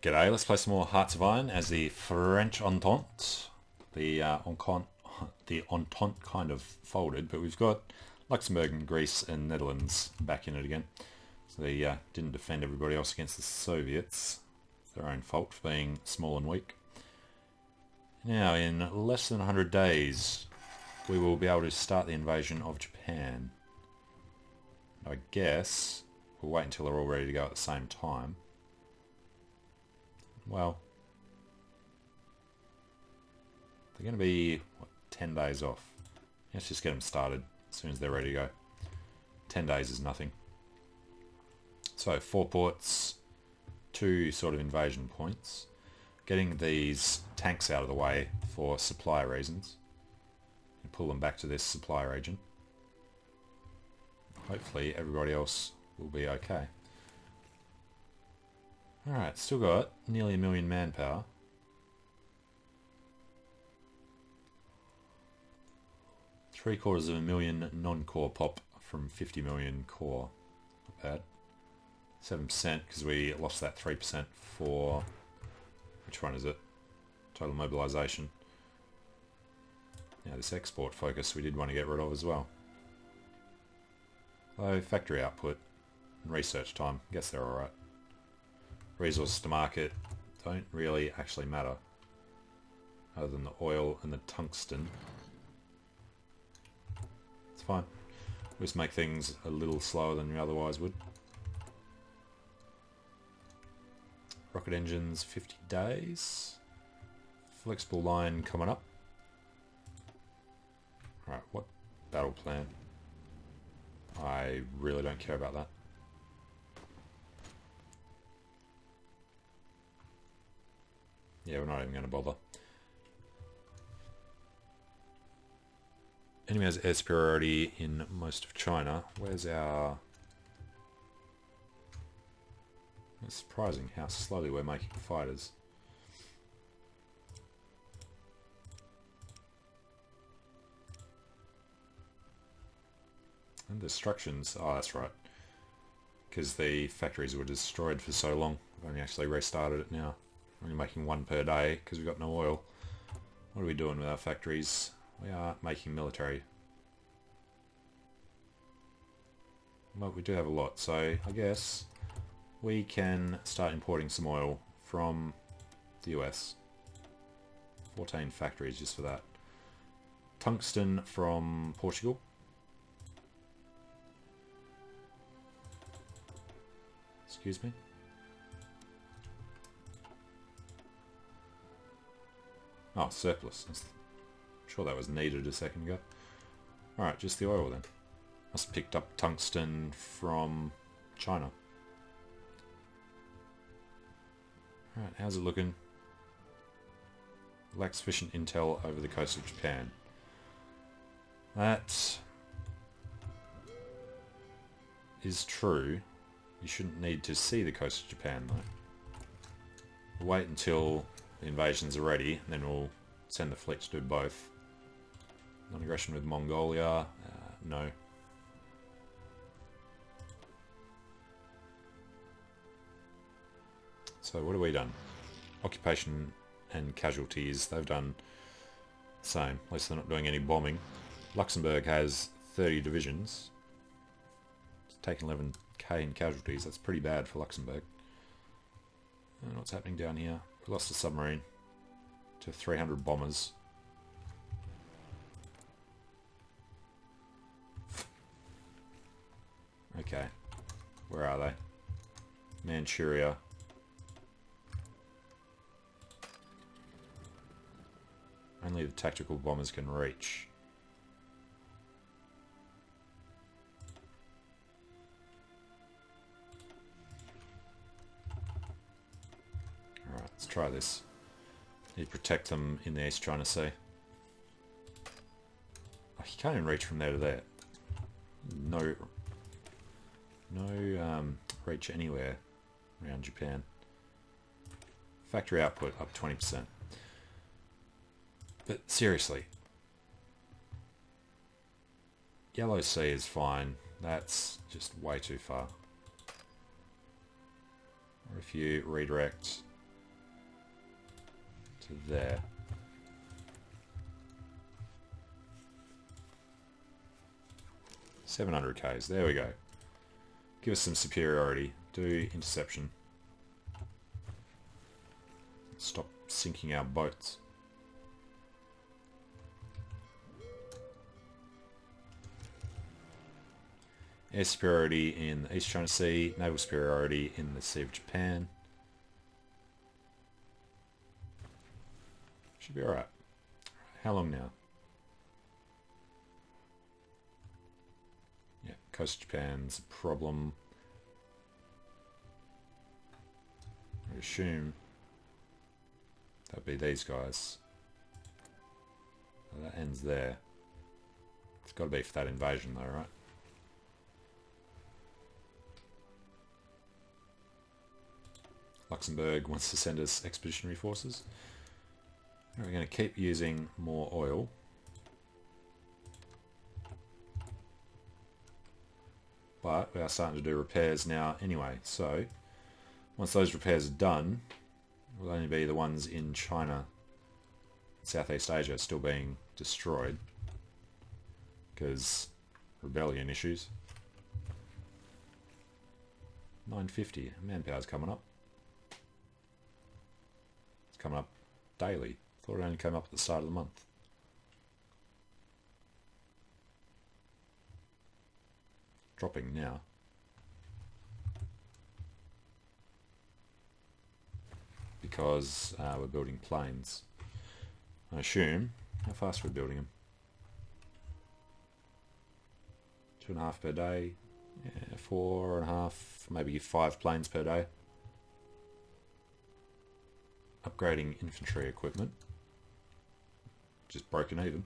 G'day, let's play some more Hearts of Iron as the French Entente. The Entente kind of folded, but we've got Luxembourg and Greece and Netherlands back in it again. So they didn't defend everybody else against the Soviets. It's their own fault for being small and weak. Now, in less than 100 days, we will be able to start the invasion of Japan. I guess we'll wait until they're all ready to go at the same time. Well, they're going to be, 10 days off. Let's just get them started as soon as they're ready to go. 10 days is nothing. So, 4 ports, 2 sort of invasion points. Getting these tanks out of the way for supply reasons. And pull them back to this supply region. Hopefully everybody else will be okay. Alright, still got nearly 1 million manpower. Three-quarters of a million non-core pop from 50 million core. Not bad. 7% because we lost that 3% for... Which one is it? Total mobilization. Now this export focus we did want to get rid of as well. So factory output and research time, guess they're alright. Resources to market don't really actually matter, other than the oil and the tungsten. It's fine. We just make things a little slower than we otherwise would. Rocket engines, 50 days. Flexible line coming up. Alright, what battle plan? I really don't care about that. Yeah, we're not even going to bother. Enemy has air superiority in most of China. Where's our... It's surprising how slowly we're making fighters. And destructions. Oh, that's right. Because the factories were destroyed for so long. We've only actually restarted it now. Only making 1 per day because we've got no oil. What are we doing with our factories? We are making military. Well, we do have a lot, so I guess we can start importing some oil from the US. 14 factories just for that. Tungsten from Portugal. Excuse me. Oh, surplus. I'm sure that was needed a second ago. Alright, just the oil then. Must have picked up tungsten from China. Alright, how's it looking? Lacks sufficient intel over the coast of Japan. That is true. You shouldn't need to see the coast of Japan though. We'll wait until the invasions are ready, and then we'll send the fleet to do both. Non-aggression with Mongolia, no. So what have we done? Occupation and casualties, they've done the same. At least they're not doing any bombing. Luxembourg has 30 divisions. It's taken 11k in casualties, that's pretty bad for Luxembourg. And what's happening down here? We lost a submarine to 300 bombers. Okay, where are they? Manchuria. Only the tactical bombers can reach. Alright, let's try this. You protect them in the East China Sea. Oh, you can't even reach from there to there. No reach anywhere around Japan. Factory output up 20%. But seriously, Yellow Sea is fine. That's just way too far. Or if you redirect to there. $700Ks, there we go. Give us some superiority. Do interception. Stop sinking our boats. Air superiority in the East China Sea, naval superiority in the Sea of Japan. Should be alright. How long now? Yeah, coast of Japan's a problem. I assume that'd be these guys. Well, that ends there. It's got to be for that invasion though, right? Luxembourg wants to send us expeditionary forces. We're going to keep using more oil. But we are starting to do repairs now anyway, so once those repairs are done, it will only be the ones in China, Southeast Asia still being destroyed because rebellion issues. 950, manpower's coming up. It's coming up daily. Thought it only came up at the start of the month. Dropping now. Because we're building planes. I assume. How fast we're building them? 2.5 per day. Yeah, 4.5, maybe 5 planes per day. Upgrading infantry equipment. Just broken even.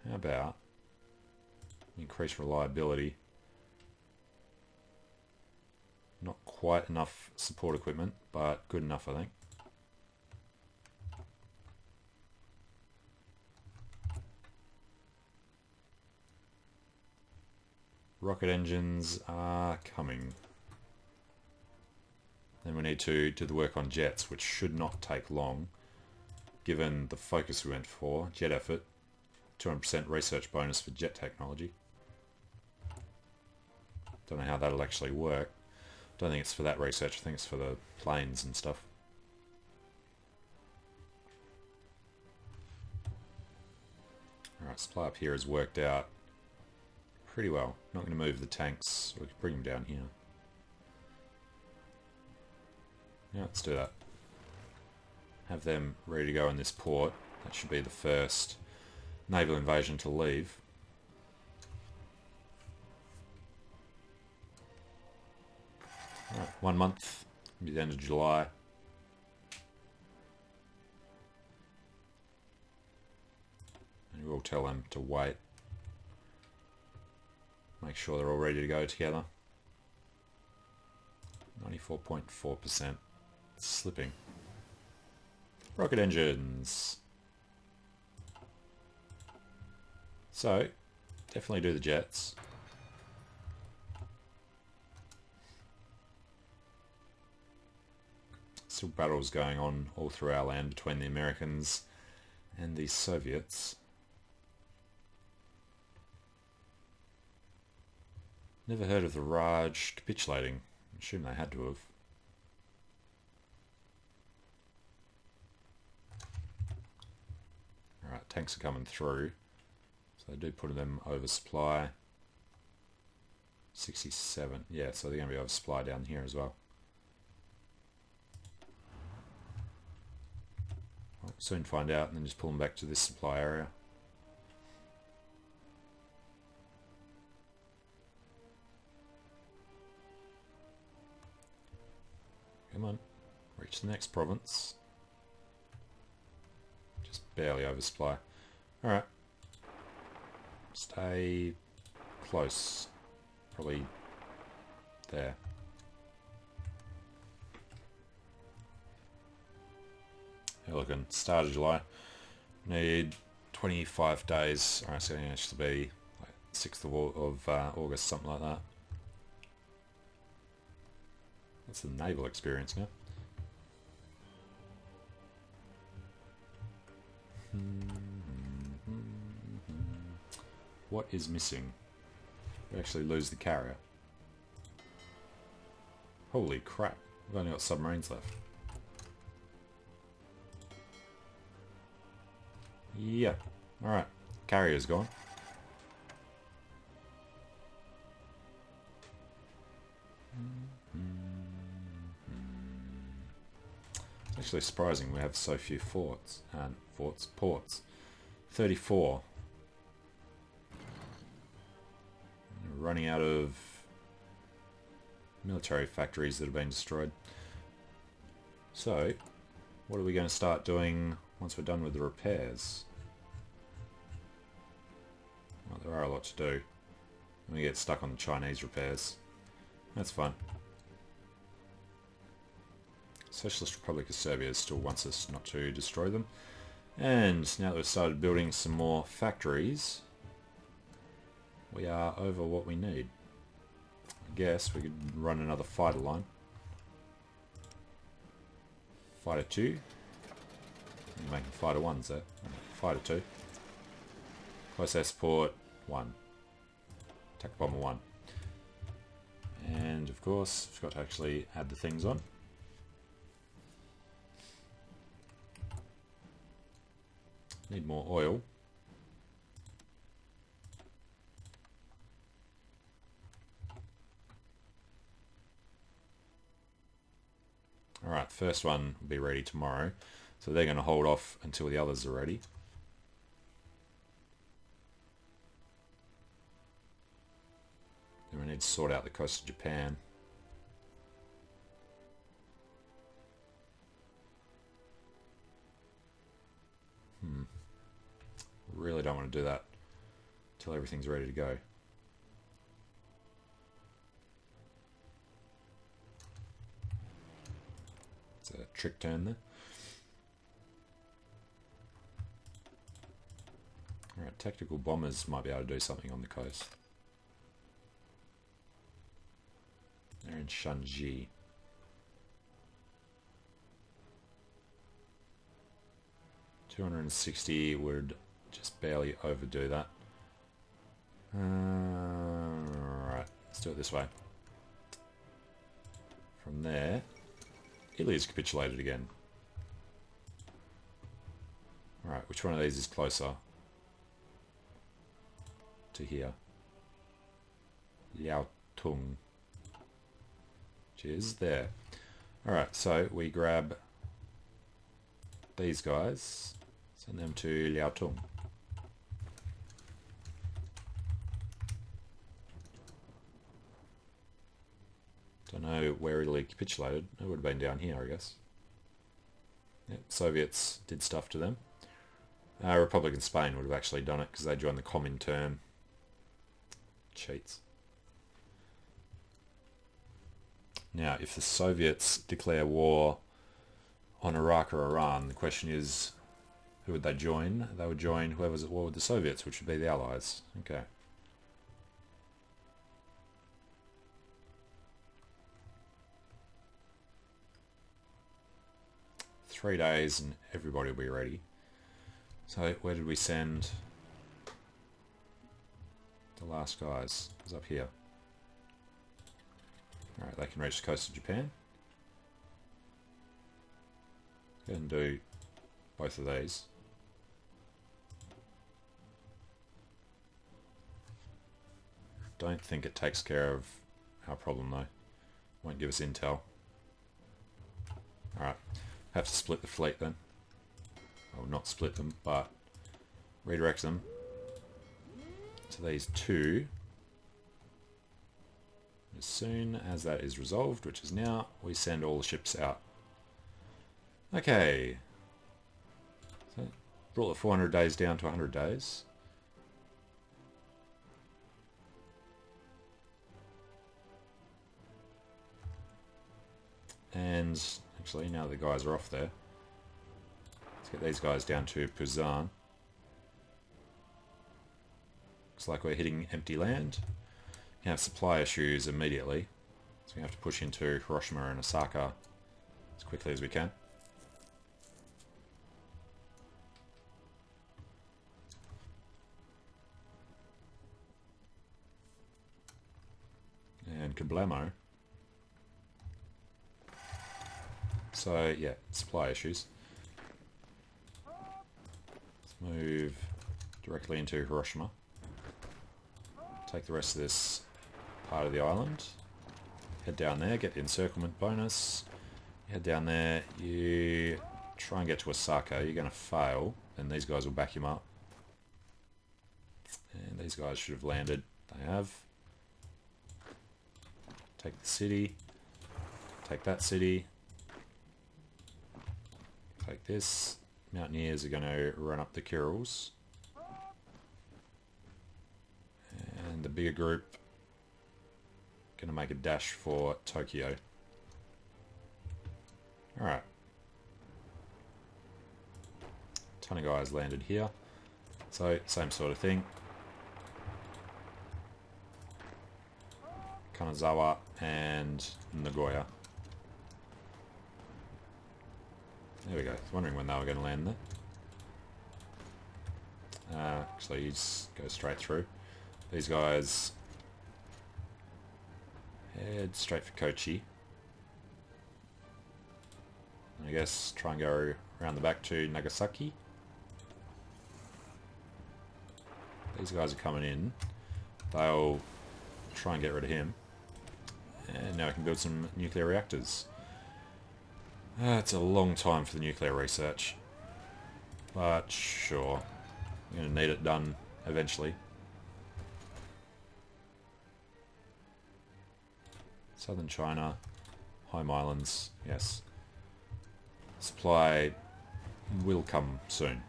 How about increase reliability? Not quite enough support equipment, but good enough, I think. Rocket engines are coming. Then we need to do the work on jets, which should not take long, given the focus we went for. Jet effort, 200% research bonus for jet technology. Don't know how that'll actually work. Don't think it's for that research, I think it's for the planes and stuff. Alright, supply up here has worked out pretty well. Not going to move the tanks, we can bring them down here. Yeah, let's do that. Have them ready to go in this port. That should be the first naval invasion to leave. Right, 1 month, be the end of July. And we'll tell them to wait. Make sure they're all ready to go together. 94.4%. Slipping. Rocket engines. So, definitely do the jets. Still battles going on all through our land between the Americans and the Soviets. Never heard of the Raj capitulating. I assume they had to have. Alright, tanks are coming through. So they do put them oversupply. 67. Yeah, so they're going to be oversupply down here as well. We'll soon find out and then just pull them back to this supply area. Come on, reach the next province. Just barely oversupply. Alright. Stay close. Probably there. Hey, looking, start of July. Need 25 days. Alright, so it's going to actually be like 6th of August, something like that. That's the naval experience now. What is missing? We actually lose the carrier. Holy crap, we've only got submarines left. Yeah, alright, carrier's gone. It's actually surprising we have so few ports. 34. We're running out of military factories that have been destroyed. So, what are we going to start doing once we're done with the repairs? Well, there are a lot to do. We get stuck on the Chinese repairs. That's fun. Socialist Republic of Serbia still wants us not to destroy them. And now that we've started building some more factories, we are over what we need. I guess we could run another fighter line. Fighter 2. You're making fighter 1s there. Fighter 2. Close air support 1. Attack bomber 1. And of course, I've got to actually add the things on. Need more oil. Alright, first one will be ready tomorrow. So they're going to hold off until the others are ready. Then we need to sort out the coast of Japan. Really don't want to do that until everything's ready to go. It's a trick turn there. Alright, tactical bombers might be able to do something on the coast. They're in Shanxi. $260 would just barely overdo that. Alright, let's do it this way. From there, Italy's capitulated again. Alright, which one of these is closer to here? Liaotung. Which is there. Alright, so we grab these guys, send them to Liaotung. Don't know where Italy capitulated. It would have been down here, I guess. Yep, Soviets did stuff to them. Republic of Spain would have actually done it because they joined the Comintern. Cheats. Now, if the Soviets declare war on Iraq or Iran, the question is, who would they join? They would join whoever's at war with the Soviets, which would be the Allies. Okay. Three days and everybody will be ready. So where did we send the last guys? It was up here. Alright, they can reach the coast of Japan. Go ahead and do both of these. Don't think it takes care of our problem though. Won't give us intel. Alright. Have to split the fleet then. Well, not split them, but redirect them to these two. As soon as that is resolved, which is now, we send all the ships out. Okay. So, brought the 400 days down to 100 days. And actually, now the guys are off there, let's get these guys down to Puzan. Looks like we're hitting empty land. We have supply issues immediately, so we have to push into Hiroshima and Osaka as quickly as we can. And kablamo. So yeah, supply issues. Let's move directly into Hiroshima. Take the rest of this part of the island. Head down there, get the encirclement bonus. Head down there, you try and get to Osaka. You're going to fail, and these guys will back him up. And these guys should have landed. They have. Take the city. Take that city. Take this. Mountaineers are going to run up the Kurils. And the bigger group going to make a dash for Tokyo. Alright. Ton of guys landed here. So, same sort of thing. Kanazawa and Nagoya. There we go. I was wondering when they were going to land there. Actually, you just go straight through. These guys head straight for Kochi. And I guess try and go around the back to Nagasaki. These guys are coming in. They'll try and get rid of him. And now I can build some nuclear reactors. It's a long time for the nuclear research. But sure. I'm going to need it done eventually. Southern China. Home Islands. Yes. Supply will come soon.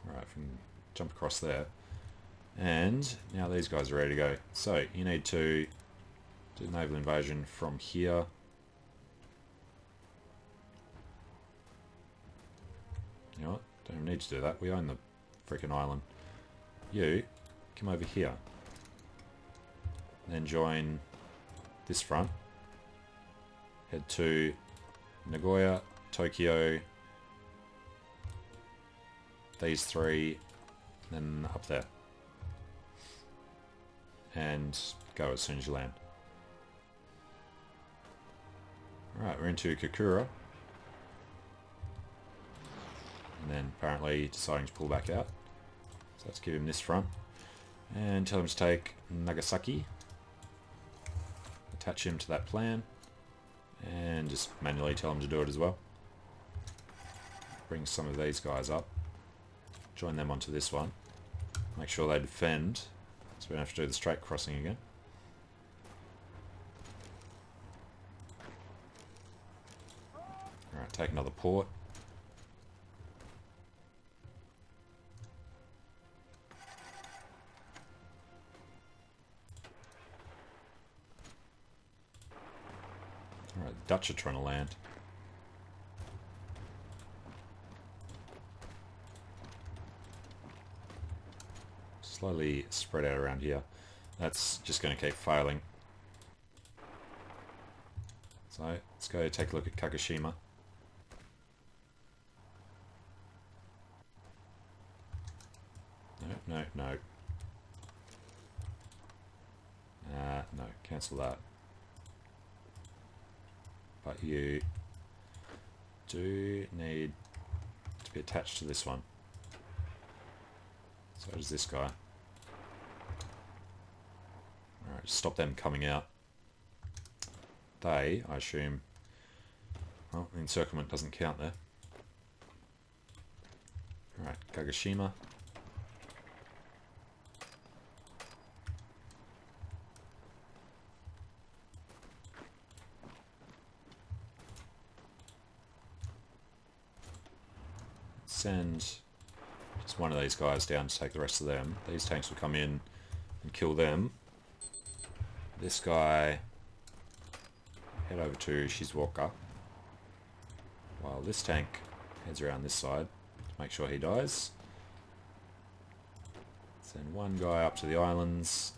Alright, we can jump across there. And now these guys are ready to go. So you need to do naval invasion from here. You know what? Don't even need to do that. We own the freaking island. You come over here. Then join this front. Head to Nagoya, Tokyo, these three, then up there. And go as soon as you land. Alright, we're into Kokura. And then apparently deciding to pull back out. So let's give him this front. And tell him to take Nagasaki. Attach him to that plan. And just manually tell him to do it as well. Bring some of these guys up. Join them onto this one. Make sure they defend. So we don't have to do the straight crossing again. Alright, take another port. Alright, the Dutch are trying to land. Slowly spread out around here. That's just going to keep failing. So let's go take a look at Kagoshima. No. No, cancel that. But you do need to be attached to this one. So does this guy. Alright, stop them coming out. They, I assume... Well, the encirclement doesn't count there. Alright, Kagoshima. Send just one of these guys down to take the rest of them. These tanks will come in and kill them. This guy head over to Shizuoka, while this tank heads around this side to make sure he dies. Send one guy up to the islands,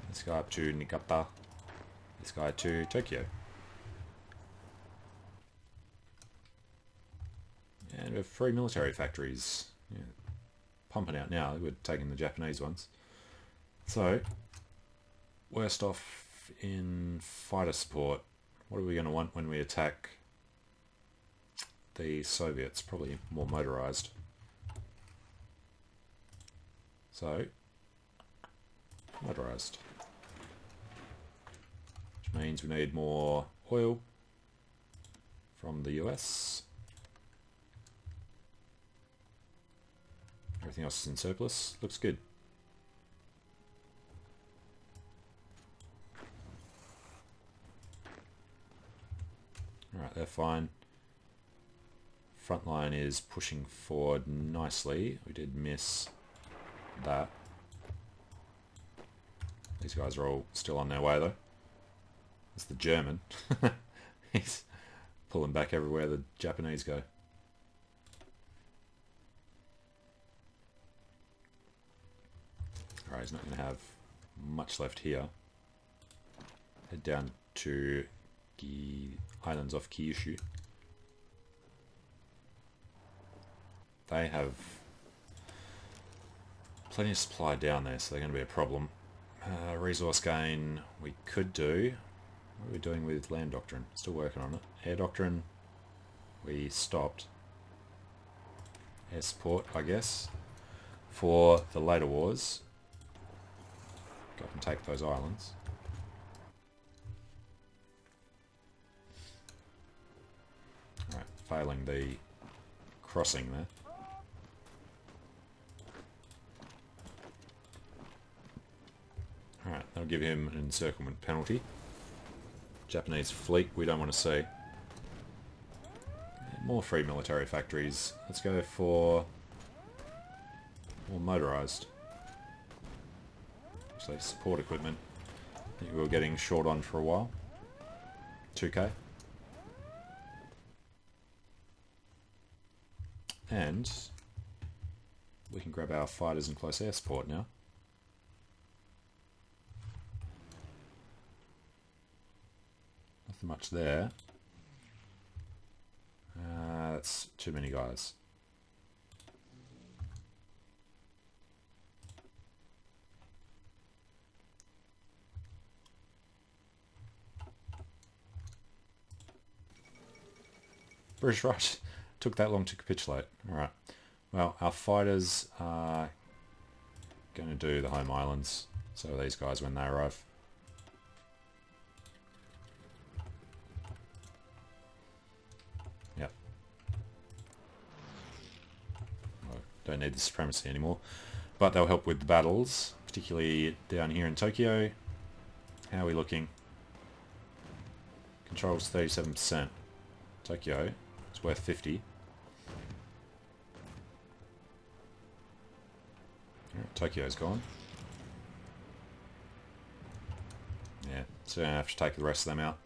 this guy up to Niigata, this guy to Tokyo. And we have 3 military factories. Yeah, pumping out now. We're taking the Japanese ones. So, worst off in fighter support. What are we going to want when we attack the Soviets? Probably more motorized. So, motorized. Which means we need more oil from the US. Everything else is in surplus. Looks good. Alright, they're fine. Front line is pushing forward nicely. We did miss that. These guys are all still on their way though. It's the German. He's pulling back everywhere the Japanese go. Alright, he's not going to have much left here. Head down to the islands off Kyushu. They have plenty of supply down there, so they're going to be a problem. Resource gain we could do. What are we doing with land doctrine? Still working on it. Air doctrine we stopped. Air support, I guess, for the later wars. Go and take those islands. Alright, failing the crossing there. Alright, that'll give him an encirclement penalty. Japanese fleet we don't want to see. And more free military factories. Let's go for more motorized. Actually, support equipment that we were getting short on for a while. 2k. And we can grab our fighters and close air support now. Nothing much there. That's too many guys. British Raj took that long to capitulate. Alright. Well, our fighters are going to do the home islands. So are these guys when they arrive. Yep. Well, don't need the supremacy anymore. But they'll help with the battles, particularly down here in Tokyo. How are we looking? Controls 37%. Tokyo, it's worth 50. Tokyo's gone. Yeah, so I have to take the rest of them out.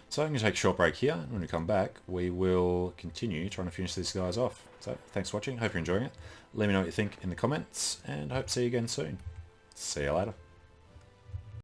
So I'm going to take a short break here, and when we come back we will continue trying to finish these guys off. So thanks for watching, hope you're enjoying it. Let me know what you think in the comments, and I hope to see you again soon. See you later.